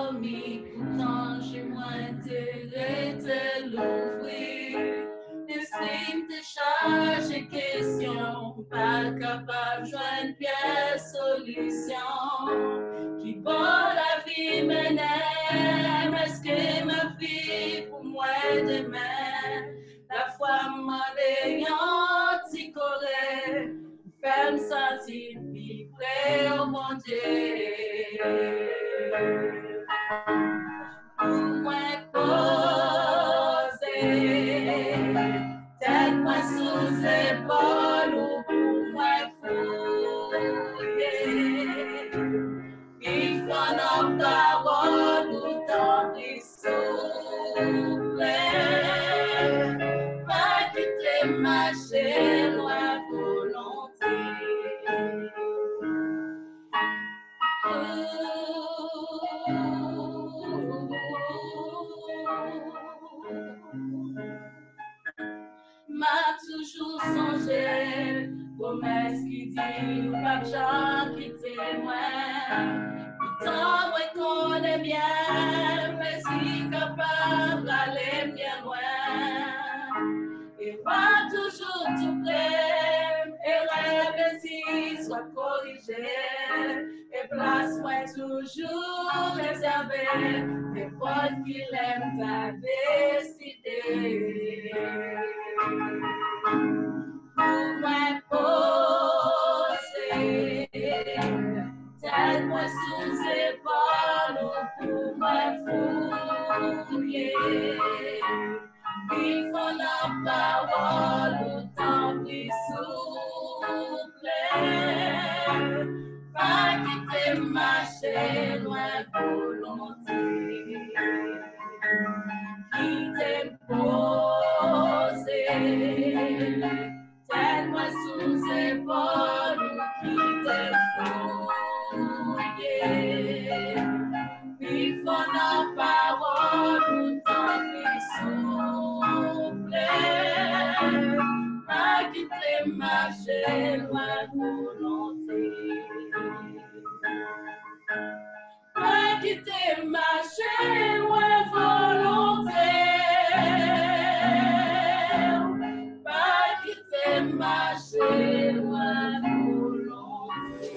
promis, pourtant j'ai moins intérêt de l'ouvrir. L'esprit me décharge et question, pas capable de joindre bien solution. Qui bon la vie m'aime, est-ce que ma vie pour moi demain? La foi m'en ayant si correct, fait me sentir plus près au mon Dieu. Pour moi poser, tête moi sous épaule ou pour moi fouiller. Il faut nos paroles ou tant pis souffler. Pas quitter marcher loin volonté. M'a toujours songé, promesse qui dit, pas Jean qui témoigne. Pourtant, moi connais bien, mais si capable d'aller bien loin. Et pas toujours tout près, et rêve si soit corrigé. Et place-moi toujours réservé, des potes qui l'aiment t'as décidé. Pour moi poser, tête-moi sous épaule ou pour moi fouiller. Il faut la parole ou tant pis souffler. Pas quitter marcher loin volonté. Qui t'est posé, tête-moi sous épaule ou qui t'est fouillé. Il faut la parole ou tant pis souffler. Pas quitter marcher loin volonté. Pas quitter marcher loin volonté. Pas quitter marcher loin volonté.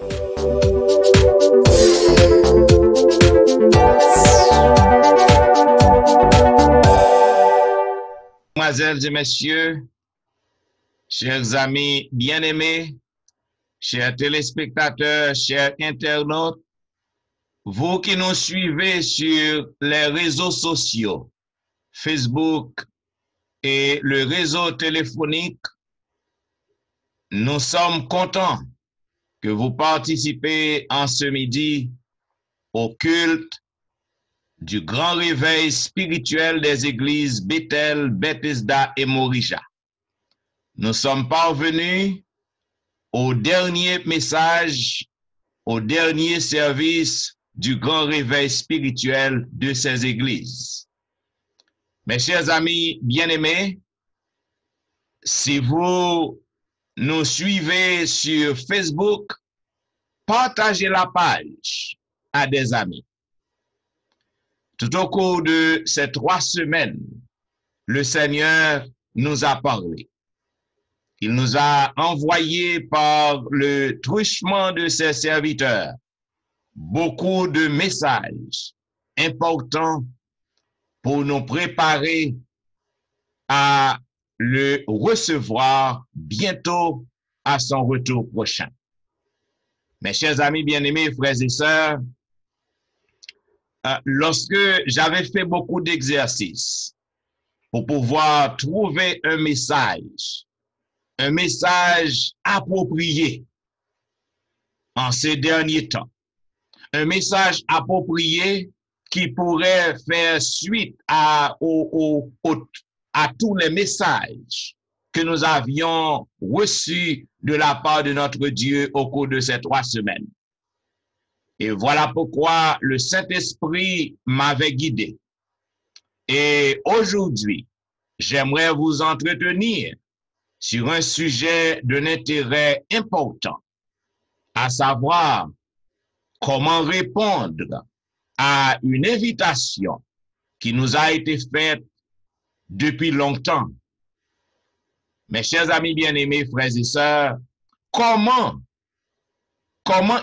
Mesdemoiselles et messieurs, chers amis bien-aimés, chers téléspectateurs, chers internautes, vous qui nous suivez sur les réseaux sociaux, Facebook et le réseau téléphonique, nous sommes contents que vous participez en ce midi au culte du grand réveil spirituel des églises Bethel, Bethesda et Morija. Nous sommes parvenus au dernier message, au dernier service du grand réveil spirituel de ces églises. Mes chers amis bien-aimés, si vous nous suivez sur Facebook, partagez la page à des amis. Tout au cours de ces 3 semaines, le Seigneur nous a parlé. Il nous a envoyé par le truchement de ses serviteurs beaucoup de messages importants pour nous préparer à le recevoir bientôt à son retour prochain. Mes chers amis bien-aimés, frères et sœurs, lorsque j'avais fait beaucoup d'exercices pour pouvoir trouver un message approprié en ces derniers temps, un message approprié qui pourrait faire suite à tous les messages que nous avions reçus de la part de notre Dieu au cours de ces 3 semaines. Et voilà pourquoi le Saint-Esprit m'avait guidé. Et aujourd'hui, j'aimerais vous entretenir sur un sujet d'un intérêt important, à savoir comment répondre à une invitation qui nous a été faite depuis longtemps. Mes chers amis bien-aimés, frères et sœurs, comment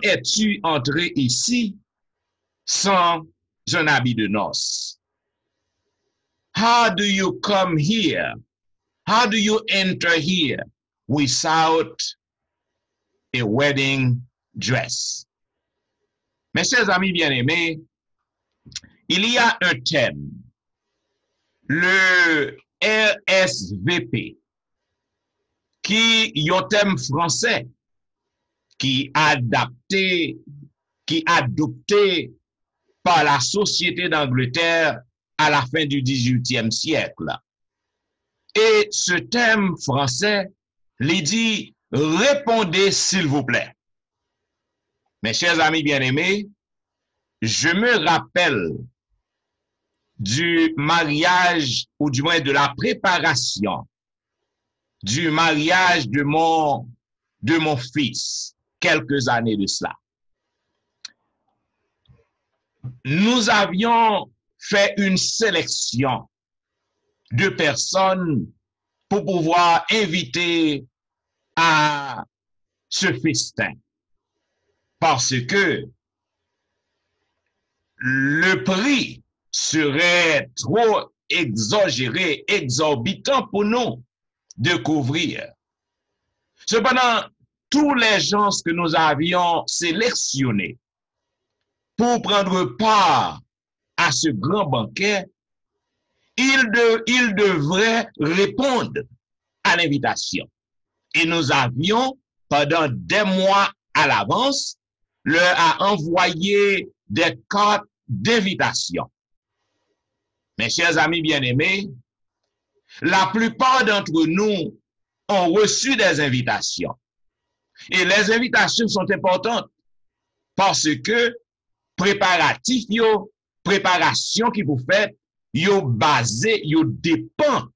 es-tu entré ici sans un habit de noces? How do you come here? How do you enter here without a wedding dress? Mes chers amis bien-aimés, il y a un thème, le RSVP, qui est un thème français qui est adopté par la société d'Angleterre à la fin du XVIIIe siècle. Et ce thème français, il dit, répondez s'il vous plaît. Mes chers amis bien-aimés, je me rappelle du mariage, ou du moins de la préparation du mariage de mon fils, quelques années de cela. Nous avions fait une sélection de personnes pour pouvoir inviter à ce festin. Parce que le prix serait trop exagéré, exorbitant pour nous de couvrir. Cependant, tous les gens que nous avions sélectionnés pour prendre part à ce grand banquet, ils devraient répondre à l'invitation. Et nous avions, pendant des mois à l'avance, leur a envoyé des cartes d'invitation. Mes chers amis bien-aimés, la plupart d'entre nous ont reçu des invitations. Et les invitations sont importantes parce que préparation qui vous faites, yo dépend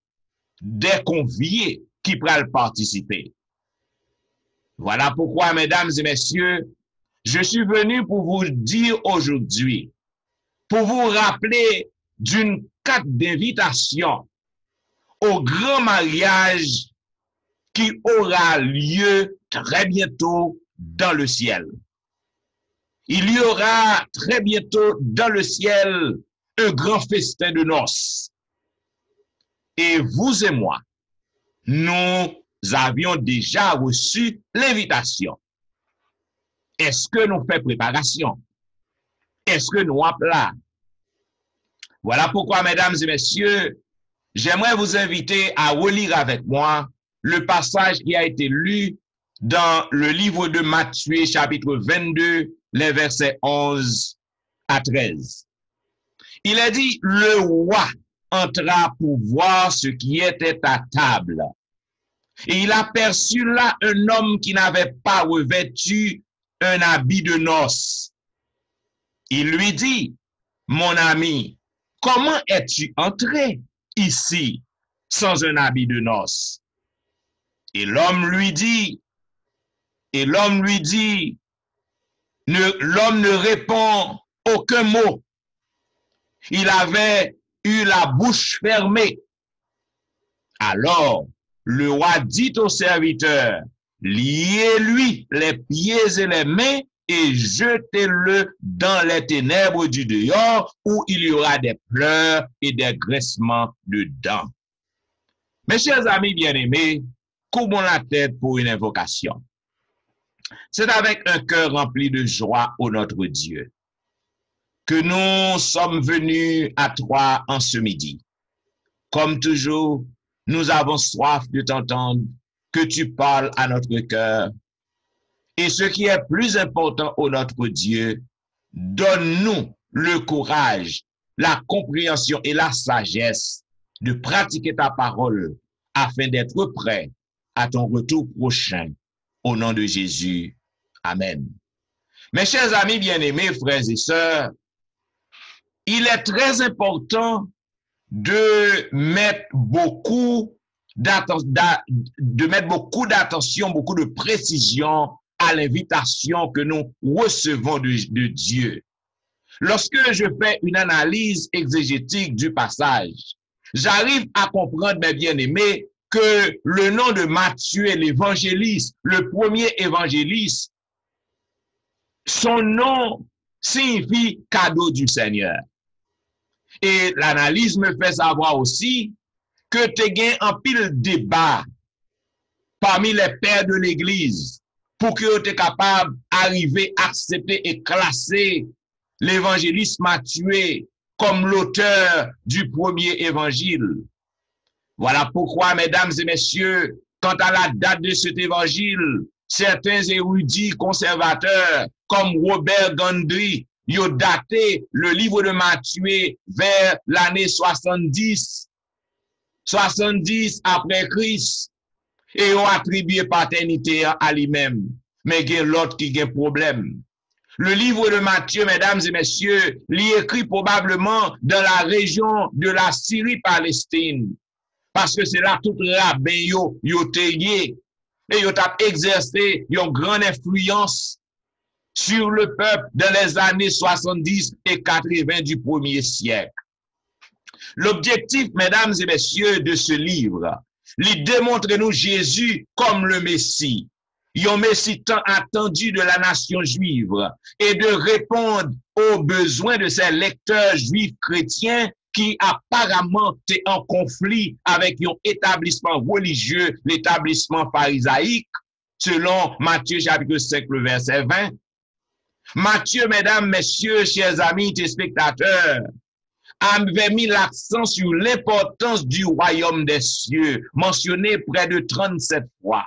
des conviés qui pourraient participer. Voilà pourquoi, mesdames et messieurs, je suis venu pour vous dire aujourd'hui, pour vous rappeler d'une carte d'invitation au grand mariage qui aura lieu très bientôt dans le ciel. Il y aura très bientôt dans le ciel un grand festin de noces. Et vous et moi, nous avions déjà reçu l'invitation. Est-ce que nous faisons préparation? Est-ce que nous sommes là? Voilà pourquoi, mesdames et messieurs, j'aimerais vous inviter à relire avec moi le passage qui a été lu dans le livre de Matthieu, chapitre 22, les versets 11 à 13. Il a dit, le roi entra pour voir ce qui était à table. Et il aperçut là un homme qui n'avait pas revêtu un habit de noces. Il lui dit, mon ami, comment es-tu entré ici sans un habit de noces? Et l'homme lui dit, l'homme ne répond aucun mot. Il avait eu la bouche fermée. Alors, le roi dit au serviteur, liez-lui les pieds et les mains et jetez-le dans les ténèbres du dehors où il y aura des pleurs et des graissements de dents. Mes chers amis bien-aimés, courbons la tête pour une invocation. C'est avec un cœur rempli de joie au notre Dieu que nous sommes venus à toi en ce midi. Comme toujours, nous avons soif de t'entendre, que tu parles à notre cœur. Et ce qui est plus important au notre Dieu, donne-nous le courage, la compréhension et la sagesse de pratiquer ta parole afin d'être prêt à ton retour prochain. Au nom de Jésus. Amen. Mes chers amis bien-aimés, frères et sœurs, il est très important de mettre beaucoup d'attention, beaucoup de précision à l'invitation que nous recevons de Dieu. Lorsque je fais une analyse exégétique du passage, j'arrive à comprendre, mes bien-aimés, que le nom de Matthieu, l'évangéliste, le premier évangéliste, son nom signifie cadeau du Seigneur. Et l'analyse me fait savoir aussi que tu as un pile débat parmi les pères de l'Église pour que tu es capable d'arriver à accepter et classer l'évangéliste Matthieu comme l'auteur du premier évangile. Voilà pourquoi, mesdames et messieurs, quant à la date de cet évangile, certains érudits conservateurs comme Robert Gundry ont daté le livre de Matthieu vers l'année 70 après Christ et ont attribué paternité à lui-même. Mais il y a l'autre qui a un problème. Le livre de Matthieu, mesdames et messieurs, l'y écrit probablement dans la région de la Syrie-Palestine. Parce que c'est là tout rabbin yo teye et yo t'a exercé une grande influence sur le peuple dans les années 70 et 80 du premier siècle. L'objectif, mesdames et messieurs, de ce livre, il démontre nous Jésus comme le Messie, un Messie tant attendu de la nation juive, et de répondre aux besoins de ses lecteurs juifs chrétiens qui apparemment est en conflit avec un établissement religieux, l'établissement pharisaïque, selon Matthieu chapitre 5, le verset 20. Matthieu, mesdames, messieurs, chers amis téléspectateurs, avait mis l'accent sur l'importance du royaume des cieux, mentionné près de 37 fois.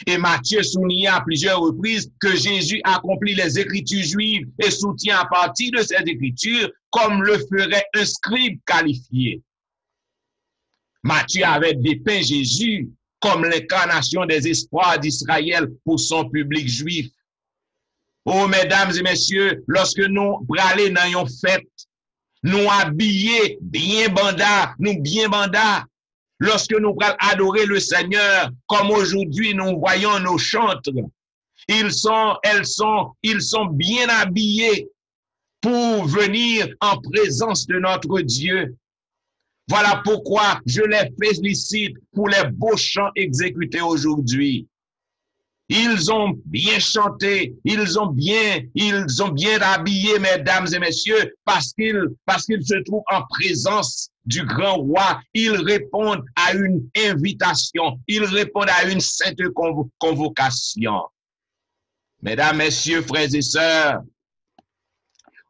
Et Matthieu soulignait à plusieurs reprises que Jésus accomplit les écritures juives et soutient à partir de ces écritures comme le ferait un scribe qualifié. Matthieu avait dépeint Jésus comme l'incarnation des espoirs d'Israël pour son public juif. Oh, mesdames et messieurs, lorsque nous bralons dans une fête, nous habillés bien banda, lorsque nous allons adorer le Seigneur, comme aujourd'hui nous voyons nos chantres, ils sont bien habillés pour venir en présence de notre Dieu. Voilà pourquoi je les félicite pour les beaux chants exécutés aujourd'hui. Ils ont bien chanté, ils ont bien habillé, mesdames et messieurs, parce qu'ils se trouvent en présence du grand roi. Ils répondent à une invitation, ils répondent à une sainte convocation. Mesdames, messieurs, frères et sœurs,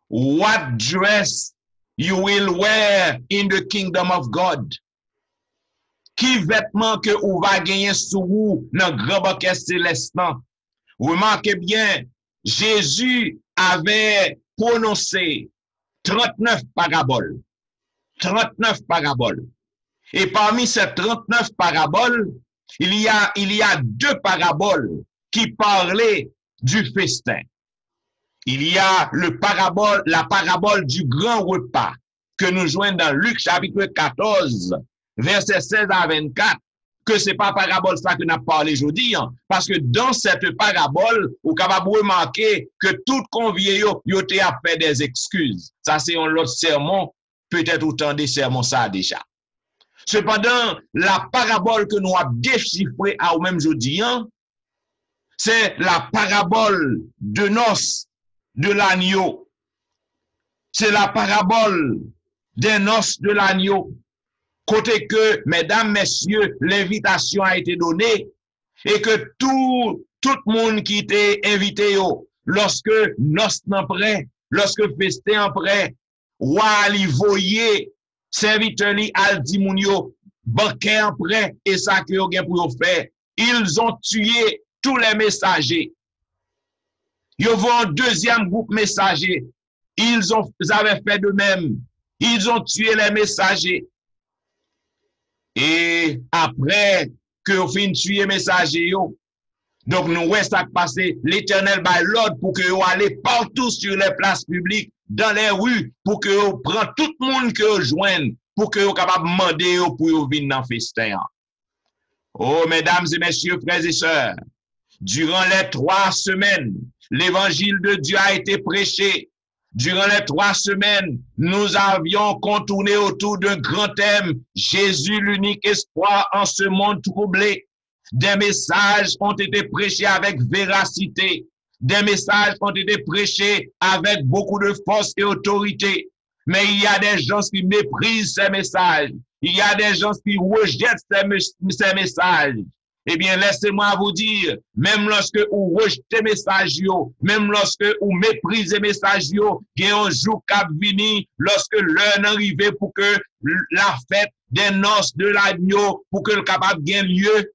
what dress you will wear in the kingdom of God? Qui vêtements que vous va gagner sous vous dans le grand banquet céleste? Remarquez bien, Jésus avait prononcé 39 paraboles. 39 paraboles. Et parmi ces 39 paraboles, il y a deux paraboles qui parlaient du festin. Il y a la parabole du grand repas que nous joignons dans Luc chapitre 14, verset 16 à 24, que c'est pas parabole ça que nous avons parlé aujourd'hui, hein, parce que dans cette parabole, vous êtes capable de remarquer que tout convié yo a fait des excuses. Ça, c'est un autre sermon, peut-être autant des sermons ça déjà. Cependant, la parabole que nous avons déchiffrée à même aujourd'hui, hein, c'est la parabole de noces de l'agneau. C'est la parabole des noces de l'agneau. Côté que, mesdames, messieurs, l'invitation a été donnée et que tout le monde qui était invité, lorsque noces n'en prêt, lorsque festin en prêt, roi li voyer, serviteur li al di moun yo, banquet en prêt, et ça que yo gen pour faire. Ils ont tué tous les messagers. Yo vont un deuxième groupe messager. Ils avaient fait de même. Ils ont tué les messagers. Et après que vous fin tuer messager yo, donc nous ouais ça passé, l'Éternel by l'ordre pour que vous allez partout sur les places publiques, dans les rues, pour que vous preniez tout le monde que vous joignent, pour que vous capable demander pour vous venir dans le festin. Oh, mesdames et messieurs, frères et sœurs, durant les 3 semaines, l'évangile de Dieu a été prêché Durant les 3 semaines, nous avions contourné autour d'un grand thème, Jésus, l'unique espoir en ce monde troublé. Des messages ont été prêchés avec véracité. Des messages ont été prêchés avec beaucoup de force et autorité. Mais il y a des gens qui méprisent ces messages. Il y a des gens qui rejettent ces messages. Eh bien, laissez-moi vous dire, même lorsque vous rejetez messages, même lorsque vous méprisez messages, il y a un jour qui vient, lorsque l'heure arrive pour que la fête des noces de l'agneau, pour que le capable ait lieu,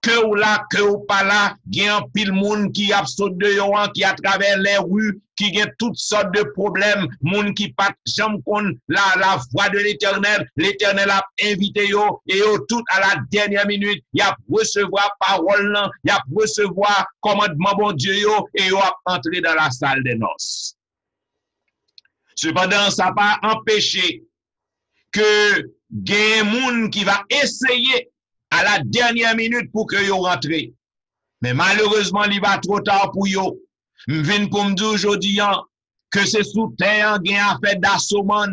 que ou là, que ou pas là, il y a un pile monde qui a saute de yon, qui à travers les rues, qui a toutes sortes de problèmes, monde qui pas jamais connaît la voix de l'Éternel. L'Éternel a invité yo, et yo tout à la dernière minute, il a recevoir parole, il a recevoir commandement bon Dieu yo, et yo a entré dans la salle des noces. Cependant, ça n'a pas empêché que il y ait un monde qui va essayer à la dernière minute pour que yo rentre. Mais malheureusement, il va trop tard pour yo. M'vin pour me dire aujourd'hui que c'est sous terre qui a fait d'assommant.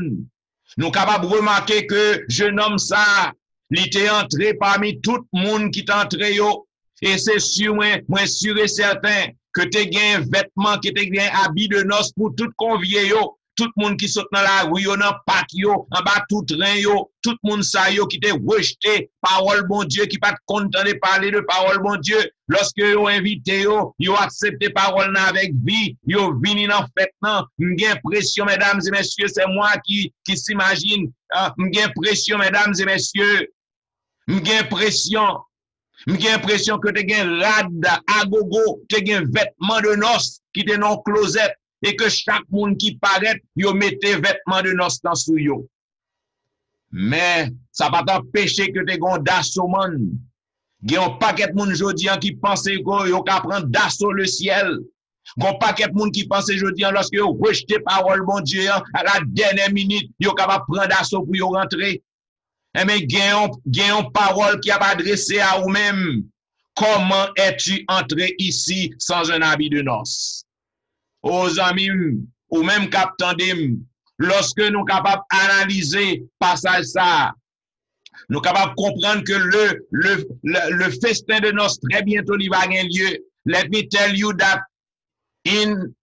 Nous capables de remarquer que jeune homme ça, il était entré parmi tout le monde qui est entré yo. Et c'est sûr, moi sûr et certain que tu gagné un vêtement, que tu gagné un habit de noces pour tout convié yo. Tout le monde qui saute dans la rue, dans le parc, en bas tout train, tout le monde ça, qui te rejeté parole bon Dieu, qui pas content de parler de parole bon Dieu. Lorsque yo invité yo accepté parole avec vie, yo vini dans fête nan. M'gen impression, mesdames et messieurs, c'est moi qui s'imagine. M'gen impression, mesdames et messieurs. M'gen impression que te gen rad à gogo, te gen vêtements de noces qui te non closet. Et que chaque monde qui paraît, yo mette vêtements de noces dans sou yo. Mais, ça va t'empêcher que te gon d'assaut man. Gen un paquet de monde jodi qui pense que yo ka prendre d'assaut le ciel. Gon paquet de monde qui pense jodi lorsque yo rejeté parole bon Dieu à la dernière minute, yo capable prendre d'assaut pour yo rentrer. Eh mais gen un parole qui a adressé à ou même. Comment es-tu entré ici sans un habit de noces? Aux amis, ou même captandim, lorsque nous capables d'analyser passage ça, nous capables de comprendre que le festin de noces très bientôt il va avoir lieu. Let me tell you that in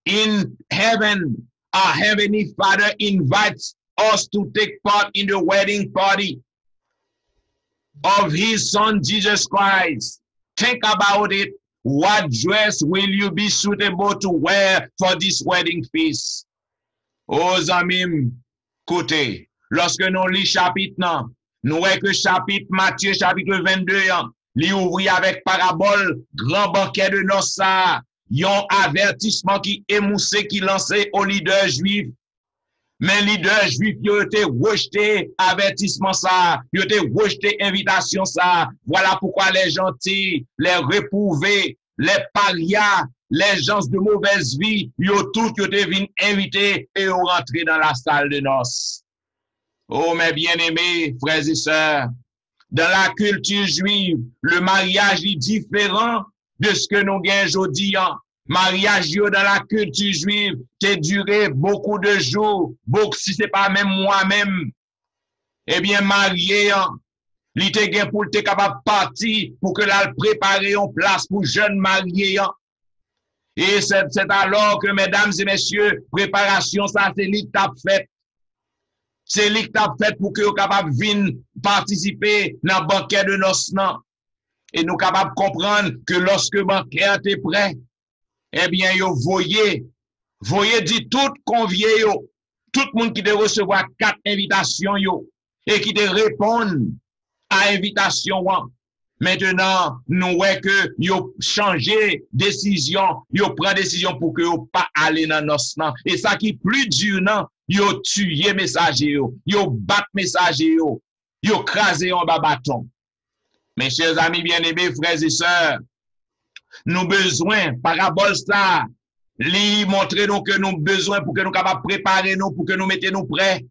heaven, our heavenly Father invites us to take part in the wedding party of his son Jesus Christ. Think about it. What dress will you be suitable to wear for this wedding feast? Aux amis, écoutez, lorsque nous lisons chapitre, nous voyons que chapitre Matthieu, chapitre 22, il ouvrit avec parabole, grand banquet de noces, yon avertissement qui émoussé, qui lancé aux leaders juifs. Mais leaders juifs, ils ont été rejetés, avertissement ça, ils ont été rejetés, invitation ça. Voilà pourquoi les gentils, les réprouvés, les parias, les gens de mauvaise vie, ils ont tous été venus invités et ont rentré dans la salle de noces. Oh, mes bien-aimés, frères et sœurs, dans la culture juive, le mariage est différent de ce que nous gagnons aujourd'hui. Mariage dans la culture juive, qui duré beaucoup de jours, beaucoup si c'est pas même moi-même. Eh bien, marié, il était pour être capable de partir pour que l'al préparer une place pour jeunes mariés. Et c'est alors que, mesdames et messieurs, préparation, ça, c'est lui qui t'a fait. C'est lui qui t'a fait pour que vous capable de venir participer dans le banquet de noces. Et nous capables de comprendre que lorsque le banquet est prêt, eh bien, yo voyez dit tout convié yo, tout le monde qui te recevoir 4 invitations yo, et qui te répondent à invitation. Maintenant, nous voyons que yo changé décision, yo prend décision pour que yo pas aller dans noces. Et ça qui plus dur, non, yo tué messager yo bat messager yo crasé en bas bâton. Mes chers amis bien-aimés, frères et sœurs, nous besoin, parabole ça, lui montrer nous que nous besoin pour que nous capables préparer nous, pour que nous mettions nous prêts.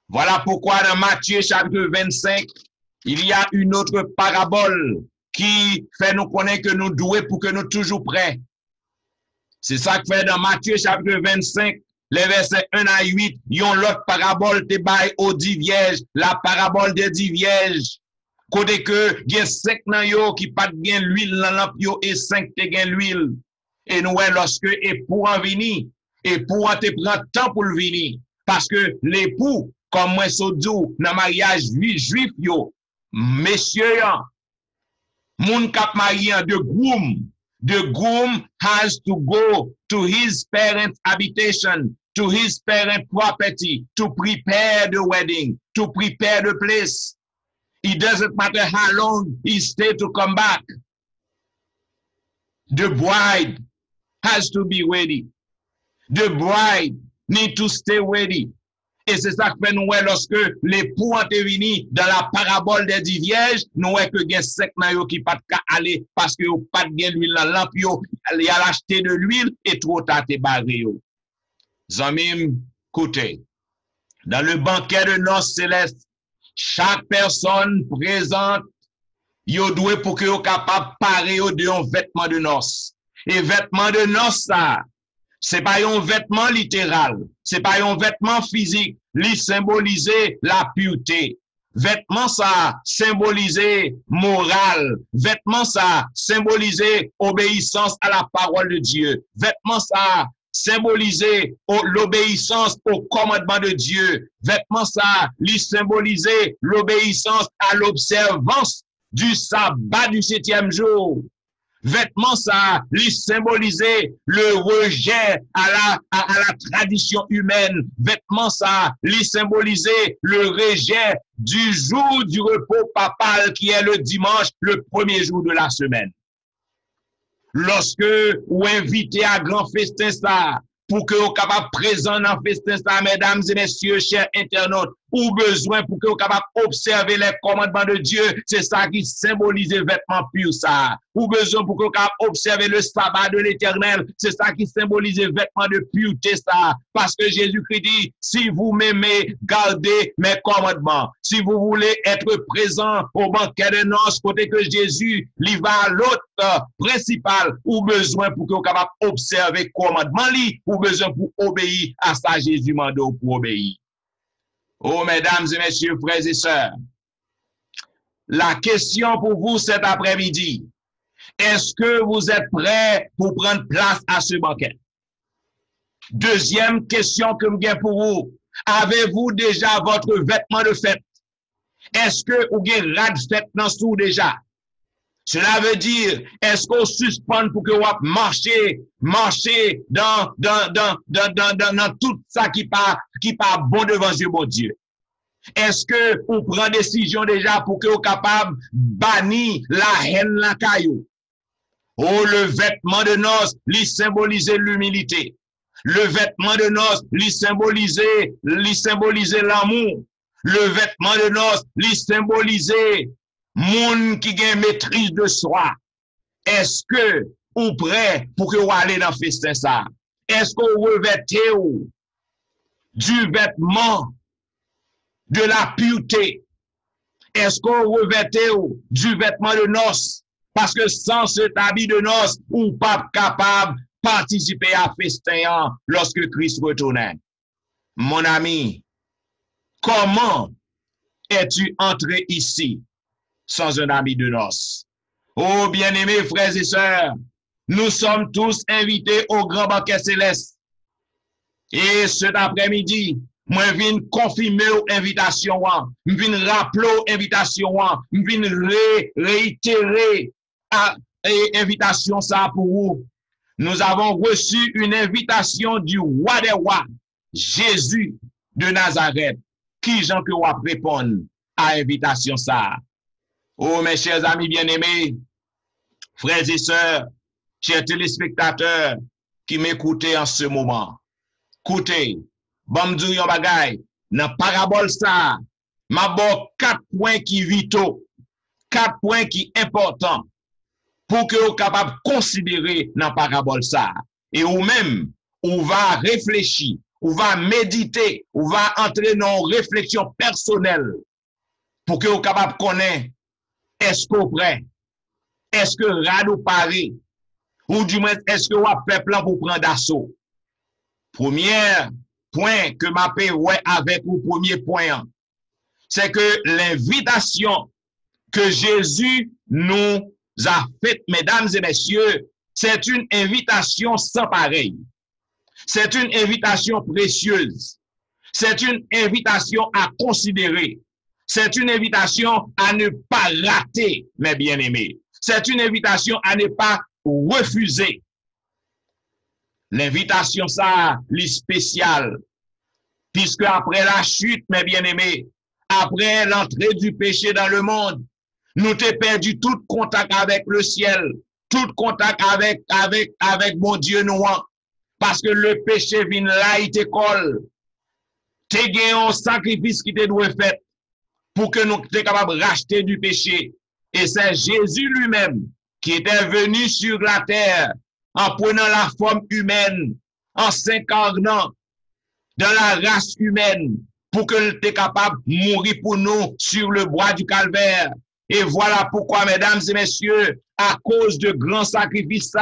Voilà pourquoi dans Matthieu chapitre 25, il y a une autre parabole qui fait nous connaître que nous doués pour que nous toujours prêts. C'est ça que fait dans Matthieu chapitre 25, les versets 1 à 8, yon l'autre parabole te bail aux 10 vierges, la parabole des 10 vierges. Côté que, gen 5 nan yo qui pas gen l'huile dans lampe yo et 5 te gen l'huile. Et nous, lorsque époux en vini, époux en te prend temps pour le venir. Parce que l'époux, comme moi, so dou, dans mariage juif yo, messieurs, moun kap marié the groom has to go to his parents' habitation, to his parents' property, to prepare the wedding, to prepare the place. It doesn't matter how long he stay to come back. The bride has to be ready. The bride need to stay ready. Et c'est ça que fait nous lorsque l'époux est venu dans la parabole des 10 vierges, nous voyons que il y a 5 nan yo qui pas de aller parce que yo pas de l'huile dans lampe yo, il a acheté de l'huile et trop tard te barré yo. Zamim, écoutez, dans le banquet de noces célestes, chaque personne présente yo doué pour que yo capable parer yo de un vêtement de noces. Et vêtement de noces ça, c'est pas un vêtement littéral, c'est pas un vêtement physique, li symboliser la pureté. Vêtement ça symboliser morale, vêtement ça symboliser obéissance à la parole de Dieu. Vêtement ça symboliser l'obéissance au commandement de Dieu. Vêtement ça li symboliser l'obéissance à l'observance du sabbat du 7e jour. Vêtement ça, lui symboliser le rejet à la tradition humaine. Vêtement ça, lui symboliser le rejet du jour du repos papal qui est le dimanche, le premier jour de la semaine. Lorsque vous invitez à grand festin ça, pour que vous capable présent dans festin ça, mesdames et messieurs, chers internautes, ou besoin pour que vous capable observer les commandements de Dieu, c'est ça qui symbolise le vêtement pur ça. Ou besoin pour que vous capable observer le sabbat de l'Éternel, c'est ça qui symbolise le vêtement de pureté ça. Parce que Jésus-Christ dit, si vous m'aimez, gardez mes commandements. Si vous voulez être présent au banquet de noces, côté que Jésus, il va à l'autre principal, ou besoin pour que vous capable observer commandement li, ou besoin pour obéir à ça Jésus mande pour obéir. Oh, mesdames et messieurs, frères et sœurs, la question pour vous cet après-midi, est-ce que vous êtes prêts pour prendre place à ce banquet? Deuxième question que j'ai pour vous, avez-vous déjà votre vêtement de fête? Est-ce que vous avez rat de fête dans tout déjà? Cela veut dire, est-ce qu'on suspend pour que vous marcher dans tout ça qui pas bon devant Dieu, bon Dieu? Est-ce que vous prenez décision déjà pour que vous capable bannir la haine la caillou? Oh, le vêtement de noces, lui symboliser l'humilité. Le vêtement de noces, lui symboliser l'amour. Le vêtement de noces, lui symboliser moun qui gagne maîtrise de soi. Est-ce que vous prêt pour que vous allez dans festin ça? Est-ce que vous revêtez du vêtement de la pureté? Est-ce que vous revêtez du vêtement de noces? Parce que sans cet habit de noces, vous n'êtes pas capable de participer à festin lorsque Christ retourne. Mon ami, comment es-tu entré ici sans un habit de noces? Oh, bien-aimés frères et sœurs, nous sommes tous invités au grand banquet céleste. Et cet après-midi, moi, je viens confirmer l'invitation, je viens rappeler l'invitation, je viens réitérer l'invitation ça pour vous. Nous avons reçu une invitation du roi des rois, Jésus de Nazareth. Qui j'en que vous répondre à l'invitation ça? Oh, mes chers amis bien-aimés, frères et sœurs, chers téléspectateurs qui m'écoutez en ce moment. Écoutez, bon m'dou yon bagay, dans parabole ça, m'a bon 4 points qui vitaux, 4 points qui importants pour que vous capable considérer dans parabole ça. Et ou même, on va réfléchir, on va méditer, on va entrer dans une réflexion personnelle pour que vous capable connaître est-ce que vous prêt? Est-ce que rad ou paré? Ou du moins, est-ce que vous avez fait plan pour prendre d'assaut? Premier point que m'a fait ouais avec au premier point, c'est que l'invitation que Jésus nous a faite, mesdames et messieurs, c'est une invitation sans pareil. C'est une invitation précieuse. C'est une invitation à considérer. C'est une invitation à ne pas rater, mes bien-aimés. C'est une invitation à ne pas refuser. L'invitation, ça, est spéciale. Puisque après la chute, mes bien-aimés, après l'entrée du péché dans le monde, nous t'ai perdu tout contact avec le ciel, tout contact avec mon Dieu noir. Parce que le péché vient là, il te colle. T'es gagné un sacrifice qui te doit faire pour que nous soyons capables de racheter du péché. Et c'est Jésus lui-même qui était venu sur la terre en prenant la forme humaine, en s'incarnant dans la race humaine pour que nous soyons capables de mourir pour nous sur le bois du calvaire. Et voilà pourquoi, mesdames et messieurs, à cause de grands sacrifices,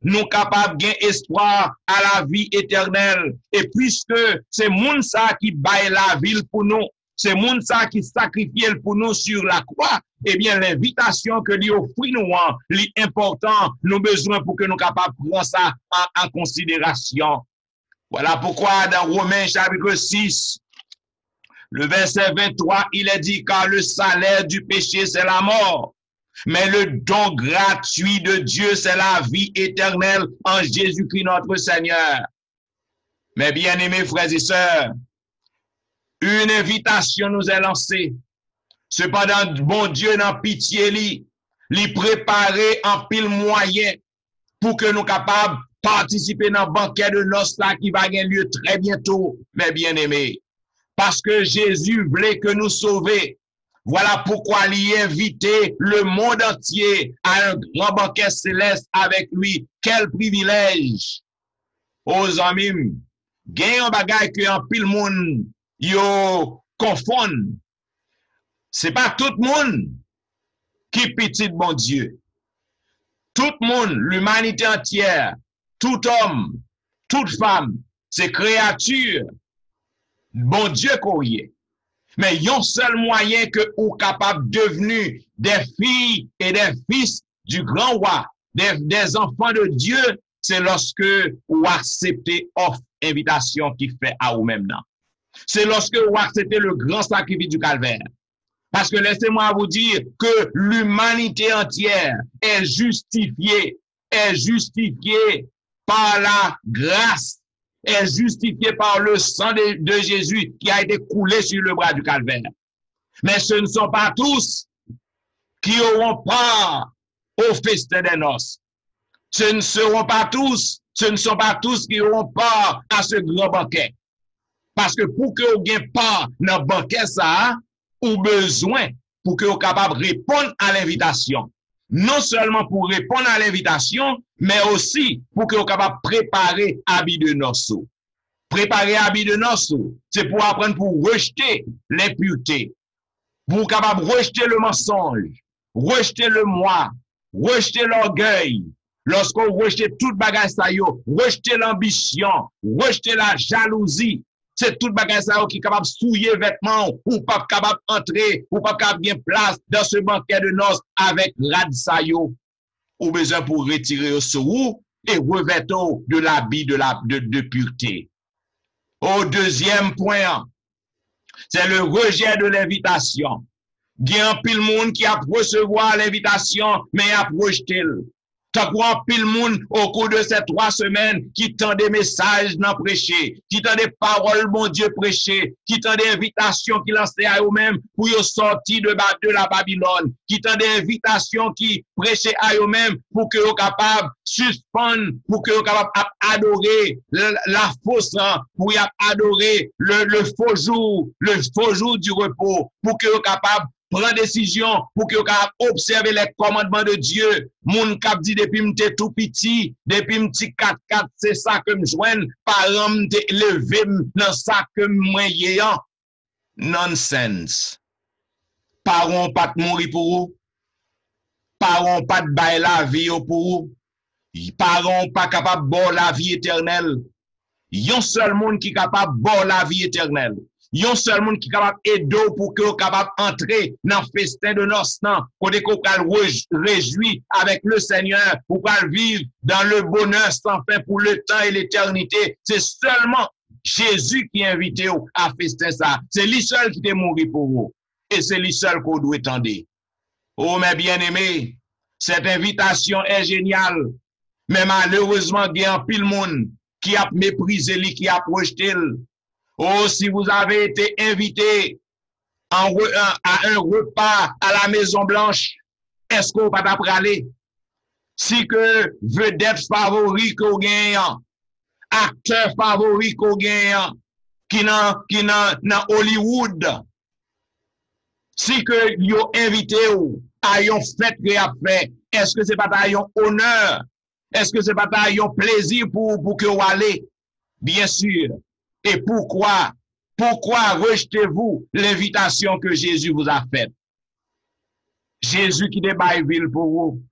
nous capables de gagner espoir à la vie éternelle. Et puisque c'est moun ça qui baille la ville pour nous, c'est moun ça qui sacrifie pour nous sur la croix, eh bien, l'invitation que lui offre nous, l'important, nous besoin pour que nous capables de prendre ça en considération. Voilà pourquoi dans Romains chapitre 6, le verset 23, il est dit, car le salaire du péché, c'est la mort. Mais le don gratuit de Dieu, c'est la vie éternelle en Jésus-Christ notre Seigneur. Mes bien-aimés frères et sœurs, une invitation nous est lancée. Cependant, bon Dieu, dans pitié, lui préparer en pile moyen pour que nous capables de participer dans le banquet de noces qui va avoir lieu très bientôt, mes bien-aimés. Parce que Jésus voulait que nous sauver. Voilà pourquoi il a invité le monde entier à un grand banquet céleste avec lui. Quel privilège! Aux amis, gagne un bagage que en pile monde yo confond. C'est pas tout le monde qui petit bon Dieu. Tout le monde, l'humanité entière, tout homme, toute femme, c'est créature. Bon Dieu qu'on y est. Mais il y a un seul moyen que vous capable de devenir des filles et des fils du grand roi, des enfants de Dieu, c'est lorsque vous acceptez l'offre, invitation qui fait à vous-même. C'est lorsque vous acceptez le grand sacrifice du calvaire. Parce que laissez-moi vous dire que l'humanité entière est justifiée par la grâce, est justifiée par le sang de Jésus qui a été coulé sur le bras du calvaire. Mais ce ne sont pas tous qui auront part au festin des noces. Ce ne sont pas tous qui auront part à ce grand banquet. Parce que pour que vous ayez part dans le banquet, ça, ou besoin pour que vous soyez capable de répondre à l'invitation. Non seulement pour répondre à l'invitation, mais aussi pour que vous soyez capable de préparer habit de noces. Préparer habit de noces, c'est pour apprendre pour rejeter l'impureté, pour capable de rejeter le mensonge, rejeter le moi, rejeter l'orgueil. Lorsqu'on rejette tout bagage ça yo, rejeter l'ambition, rejeter la jalousie, c'est tout bagage ça qui est capable de souiller vêtements, ou pas capable d'entrer, ou pas capable de bien place dans ce banquet de noces avec rad ça yo, ou besoin pour retirer au sou et revêtir de l'habit de pureté. Au deuxième point, c'est le rejet de l'invitation. Il y a un pile monde qui a recevoir l'invitation, mais a rejeté. T'as quoi pile monde au cours de ces 3 semaines qui tend des messages dans prêcher, qui tend des paroles, mon Dieu, prêcher, qui tend des invitations qui lancent à eux-mêmes pour y sortir de la Babylone, qui tend des invitations qui prêchent à eux-mêmes pour que soient capables de suspendre, pour que soient capables d'adorer la fausse, pour y adorer le faux jour du repos, pour que soient capables prendre décision pour que vous observer les commandements de Dieu. Moun kap dit depuis m'te tout petit, depuis m'ti 4-4, c'est ça que m'joigne, parents m'te levé dans ça que m'moyen. Nonsense. Parents pas de mourir pour vous. Parents pas de bailler la vie pour vous. Parents pas capable de boire la vie éternelle. yon seul monde qui capable bon la vie éternelle. Yon seul monde qui capable aider pour que capable entrer dans le festin de noces, côté qu'on réjouir avec le Seigneur, pour vivre dans le bonheur sans fin pour le temps et l'éternité. C'est seulement Jésus qui invite à festin ça. C'est lui seul qui est mort pour vous. Et c'est lui seul qu'on doit attendre. Oh, mes bien-aimés, cette invitation est géniale. Mais malheureusement, il y a un pile monde qui a méprisé lui, qui a projeté. Oh, si vous avez été invité à un repas à la Maison Blanche, est-ce qu'on va aller? Si que vedette favori qu'on gagne, acteur favori qu'on gagne, qui dans Hollywood, si que yo invité ou à yon fête que a fait, est-ce que c'est pas à yon honneur? Est-ce que c'est pas à yon plaisir pour que vous allez? Bien sûr. Et pourquoi rejetez-vous l'invitation que Jésus vous a faite? Jésus qui débaille ville pour vous.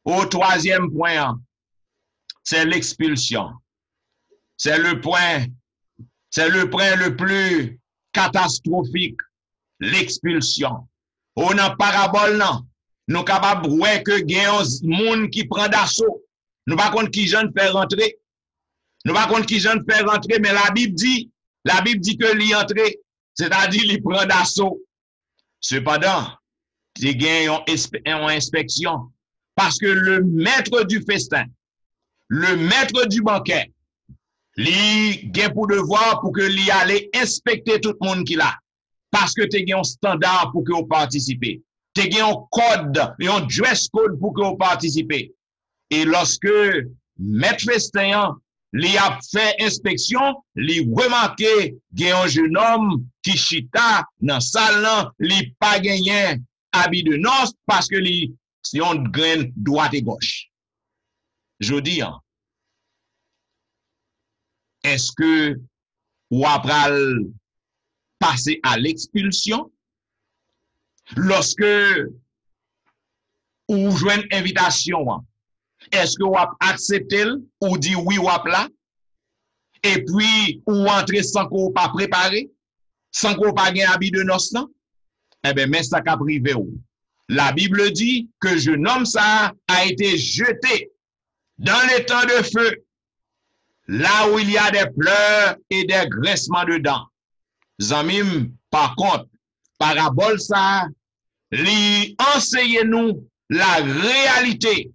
Au troisième point, c'est l'expulsion. C'est le point le plus catastrophique, l'expulsion. On a parabole, non. Nous capables de voir que il y a un monde qui prend d'assaut. Nous pas contre qui jeune fait rentrer. Nous pas contre qui jeune fait rentrer, mais la Bible dit que l'y entrer, c'est-à-dire l'y prend d'assaut. Cependant, il y a une inspection. Parce que le maître du festin, le maître du banquet, il a pour devoir pour que l'y aller inspecter tout le monde qui l'a. Parce que tu as un standard pour que vous participez. Tu as un code, un dress code pour que vous participez. Et lorsque maître festin, il a fait inspection, il a remarqué qu'il y a un jeune homme qui chita dans la salle, il pas gagné habit de noces parce que c'est une graine droite et gauche. Je dis, est-ce que ou après passer à l'expulsion? Lorsque ou joue une invitation, est-ce que vous acceptez ou dit oui ou là? Et puis, ou entrer sans qu'on pas préparé, sans qu'on pas gagné habit de noces, non? Eh bien, mais ça qu'a privé ou. La Bible dit que jeune homme ça a été jeté dans les temps de feu, là où il y a des pleurs et des graissements de dents. Zamim, par contre, parabole ça, lui enseigne-nous la réalité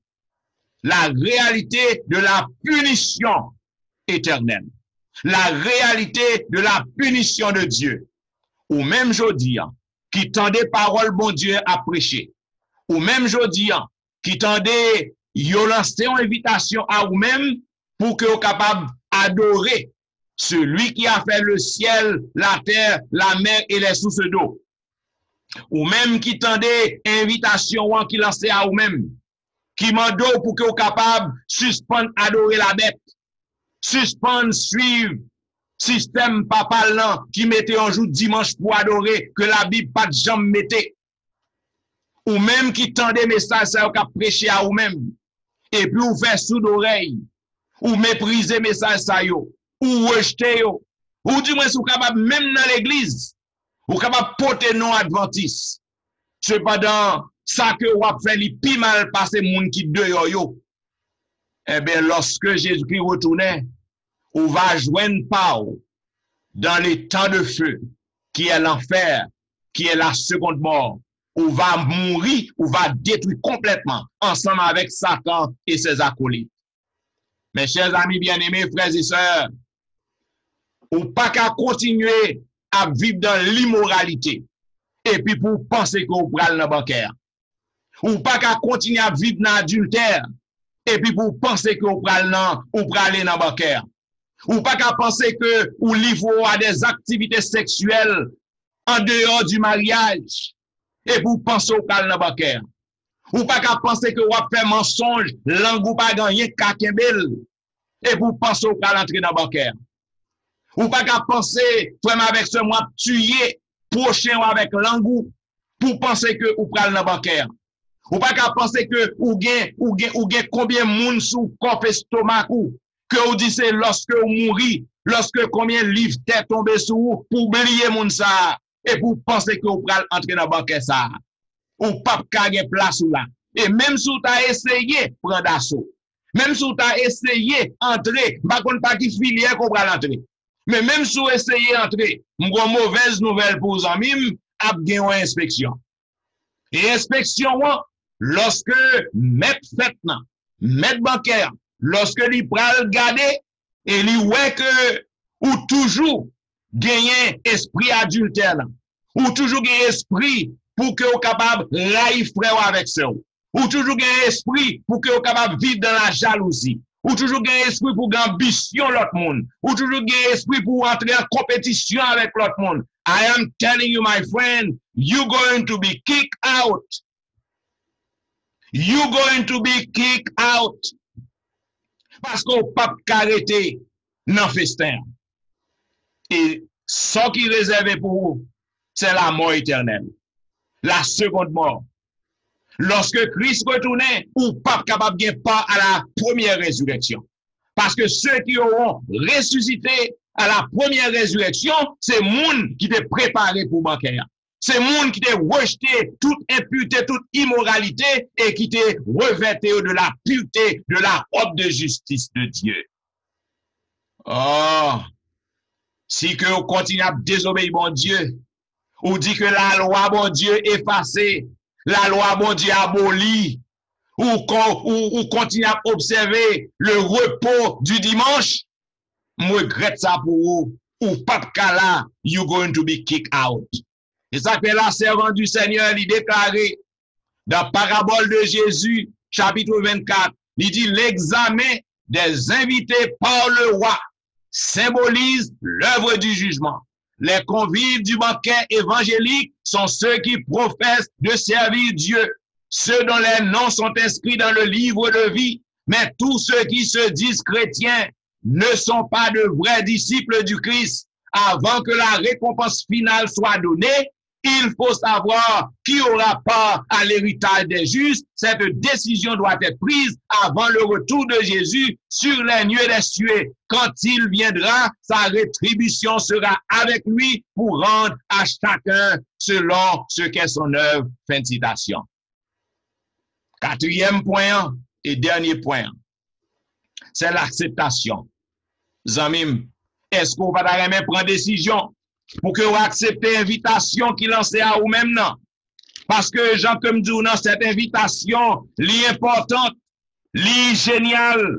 de la punition éternelle, la réalité de la punition de Dieu. Ou même jodi, qui tendait parole bon Dieu à prêcher, ou même jodi, qui tendait yo lancer une invitation à vous-même pour que vous capable adorer celui qui a fait le ciel, la terre, la mer et les sources d'eau. Ou même qui tendait invitation qui lançait à vous-même, qui mande pour que vous capable suspendre adorer la bête, suspendre suivre système papal qui mettait un jour dimanche pour adorer que la Bible pas de jamais mettait. Ou même qui tendait message ça qu'a prêché à vous-même et puis vous fait sous d'oreille ou mépriser message ça yo ou rejeter yo ou du moins vous capable même dans l'église vous capable porter non adventiste. Cependant ça que vous fait li pi mal passer moun qui dehors yo. Eh bien lorsque Jésus-Christ retournait, on va joindre Paul dans les temps de feu, qui est l'enfer, qui est la seconde mort. On va mourir, on va détruire complètement, ensemble avec Satan et ses acolytes. Mes chers amis bien-aimés, frères et sœurs, ou pas qu'à continuer à vivre dans l'immoralité, et puis pour penser qu'on prend le bancaire. Ou pas qu'à continuer à vivre dans l'adultère, et puis pour penser qu'on prend le bancaire. Ou pas qu'à penser que ou livre à des activités sexuelles en dehors du mariage et pour penser au calme bancaire. Ou pas qu'à penser que vous fait mensonge, langue ou pas gagner kakembel et pour penser au calme entrer dans bancaire. Ou pas qu'à penser frère avec ce moi tuer prochain avec langue pour penser que ou pral dans bancaire. Ou pas qu'à penser que ou gain combien moun sous corps estomac que vous dites c'est lorsque vous mourrez, lorsque combien de livres t'est tombé sur vous pour oublier moun ça et pour penser que vous pouvez entrer dans le banquet ça. Ou pas de place ou là. Et même si vous avez essayé prendre d'assaut, même si vous avez essayé entrer, par contre pas qui filière qu'on va l'entrer. Mais même si vous essayez d'entrer, une mauvaise nouvelle pour vous amis, a gagné une inspection. Et inspection, lorsque maître fait maître bancaire, lorsque il prend le garder, et il voit que ou toujours gagner esprit adultère, ou toujours gagner esprit pour que vous capable de railler frère avec ça, ou toujours gagner esprit pour que vous capable de vivre dans la jalousie, ou toujours gagner esprit pour gagner ambition l'autre monde, ou toujours gagner esprit pour entrer en compétition avec l'autre monde. I am telling you, my friend, you're going to be kicked out. You're going to be kicked out. Parce qu'on ne peut pas arrêter dans le festin. Et ce qui est réservé pour vous, c'est la mort éternelle. La seconde mort. Lorsque Christ retournait, ou pas capable de pas à la première résurrection. Parce que ceux qui auront ressuscité à la première résurrection, c'est monde qui t'est préparé pour banquer. C'est monde qui t'est rejeté toute impureté, toute immoralité et qui t'est revêté de la pureté, de la robe de justice de Dieu. Oh, si que vous continuez à désobéir bon Dieu, ou dit que la loi bon Dieu effacée, la loi bon Dieu abolie, ou continuez à observer le repos du dimanche, moi regrette ça pour vous, ou pas de cas là, you're going to be kicked out. Et ça que la servante du Seigneur lui déclaré dans parabole de Jésus, chapitre 24, il dit l'examen des invités par le roi symbolise l'œuvre du jugement. Les convives du banquet évangélique sont ceux qui professent de servir Dieu, ceux dont les noms sont inscrits dans le livre de vie, mais tous ceux qui se disent chrétiens ne sont pas de vrais disciples du Christ. Avant que la récompense finale soit donnée, il faut savoir qui aura part à l'héritage des justes. Cette décision doit être prise avant le retour de Jésus sur les nuées des cieux. Quand il viendra, sa rétribution sera avec lui pour rendre à chacun selon ce qu'est son œuvre. Fin de citation. Quatrième point et dernier point, c'est l'acceptation. Zamim, est-ce qu'on va jamais prendre décision pour que vous acceptez l'invitation qui lance à vous-même, non? Parce que, Jean, comme dit, non, cette invitation, l'importante, géniale.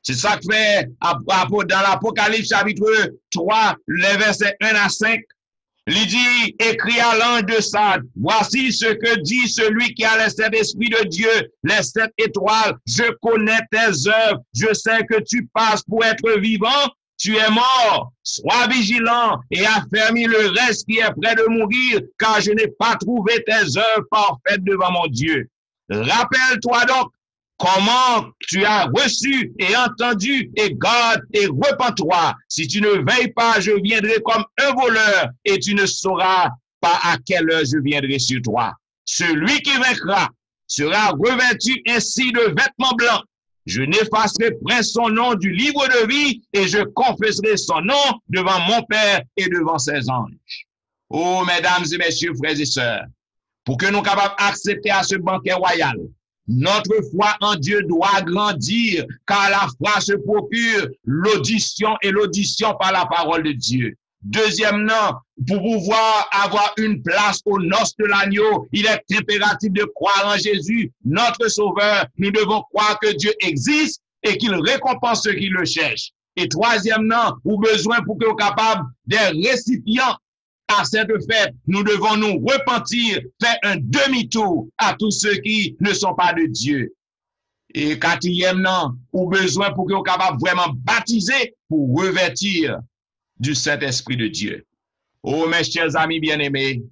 C'est ça que fait dans l'Apocalypse chapitre 3, les versets 1 à 5. Il dit, écrit à l'ange de Sade, voici ce que dit celui qui a les 7 esprits de Dieu, les 7 étoiles. Je connais tes œuvres, je sais que tu passes pour être vivant. Tu es mort, sois vigilant et affermis le reste qui est près de mourir, car je n'ai pas trouvé tes œuvres parfaites devant mon Dieu. Rappelle-toi donc comment tu as reçu et entendu et garde et repens-toi. Si tu ne veilles pas, je viendrai comme un voleur et tu ne sauras pas à quelle heure je viendrai sur toi. Celui qui vaincra sera revêtu ainsi de vêtements blancs. Je n'effacerai point son nom du livre de vie et je confesserai son nom devant mon Père et devant ses anges. Oh, mesdames et messieurs, frères et sœurs, pour que nous capables d'accepter à ce banquet royal, notre foi en Dieu doit grandir, car la foi se procure l'audition et l'audition par la parole de Dieu. Deuxièmement, pour pouvoir avoir une place aux noces de l'agneau, il est impératif de croire en Jésus, notre Sauveur. Nous devons croire que Dieu existe et qu'il récompense ceux qui le cherchent. Et troisièmement, ou besoin pour que nous soyons capables des récipients à cette fête, nous devons nous repentir, faire un demi-tour à tous ceux qui ne sont pas de Dieu. Et quatrièmement, ou besoin pour que nous soyons capables vraiment baptiser pour revêtir du Saint-Esprit de Dieu. Oh, mes chers amis bien-aimés,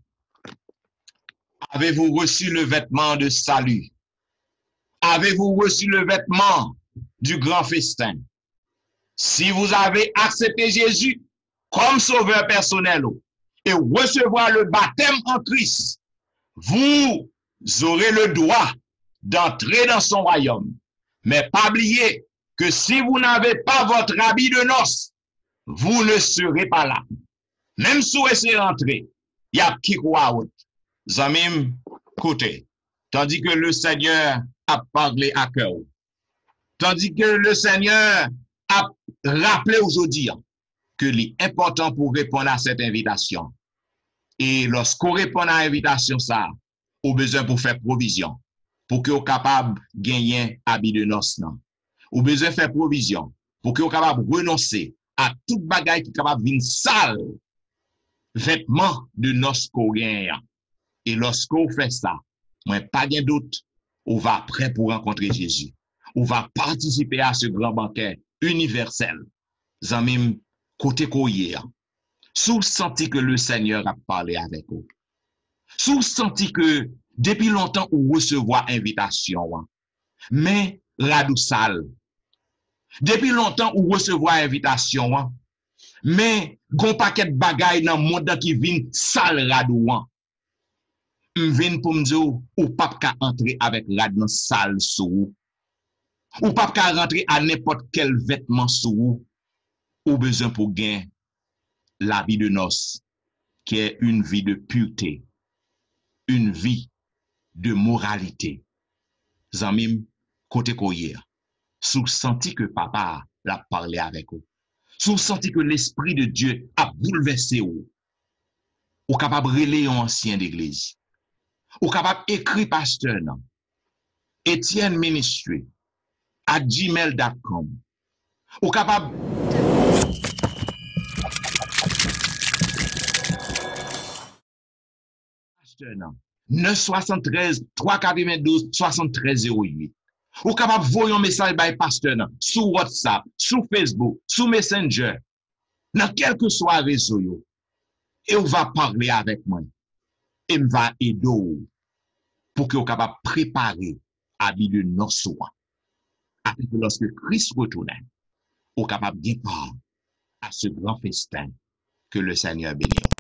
avez-vous reçu le vêtement de salut? Avez-vous reçu le vêtement du grand festin? Si vous avez accepté Jésus comme sauveur personnel et recevoir le baptême en Christ, vous aurez le droit d'entrer dans son royaume. Mais pas oublier que si vous n'avez pas votre habit de noces, vous ne serez pas là. Même si vous essayez d'entrer, il y a qui croit. Zamim, côté. Tandis que le Seigneur a parlé à cœur. Tandis que le Seigneur a rappelé aujourd'hui que l'important pour répondre à cette invitation. Et lorsqu'on répond à l'invitation, ça, on a besoin pour faire provision. Pour qu'on soit capable de gagner habit de noces. On a besoin de faire provision. Pour qu'on soit capable de renoncer à toute bagaille qui est capable de venir sale. Vêtements de noces qu'on gagne. Et lorsqu'on fait ça, moi, pas de doute, on va prêt pour rencontrer Jésus. On va participer à ce grand banquet universel. Zamim, côté koyer. Sous senti que le Seigneur a parlé avec vous. Sous senti que depuis longtemps on recevoir invitation. Mais radou sale. Depuis longtemps on recevoir invitation. Mais gon paquet bagay dans monde qui vient sale radou. M'vin pour m'dire ou pas ka entrer avec rad dans sale sou. Ou pas ka rentrer à n'importe quel vêtement sou. Ou besoin pour gagner la vie de noces, qui est une vie de pureté, une vie de moralité. Zamim, côté koyer, sous senti que papa l'a parlé avec vous, sous senti que l'Esprit de Dieu a bouleversé ou capable de relayer un ancien d'église, ou capable d'écrire pasteur, Etienne Ministry, à gmail.com, ou capable 973 392 7308. Ou capable voyer un message by pasteur sur WhatsApp, sur Facebook, sur Messenger, dans quel que soit le réseau. Et on va parler avec moi. Et on va aider pour que vous capable préparer à vie de nos soins. Afin que lorsque Christ retourne, vous capable de part à ce grand festin que le Seigneur bénit.